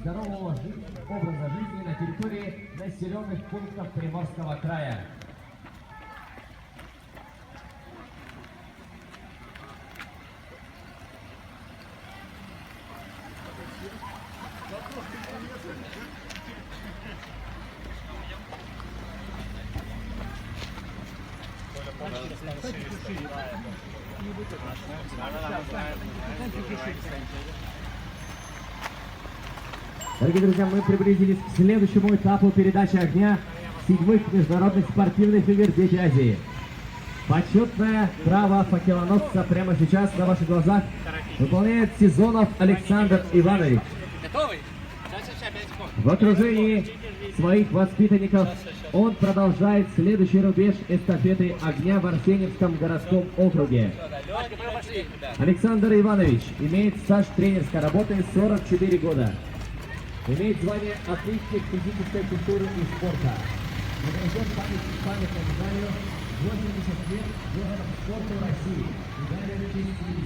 здорового образа жизни на территории населенных пунктов Приморского края. Дорогие друзья, мы приблизились к следующему этапу передачи огня 7-х международных спортивных игр «Дети Азии». Почетное право факелоносца прямо сейчас на ваших глазах выполняет Сезонов Александр Иванович. В окружении своих воспитанников он продолжает следующий рубеж эстафеты огня в Арсеньевском городском округе. Александр Иванович имеет стаж тренерской работы 44 года. Имеет звание отличник физической культуры и спорта. Награжден памятной медалью 80 лет спорта в России. Медалью 2010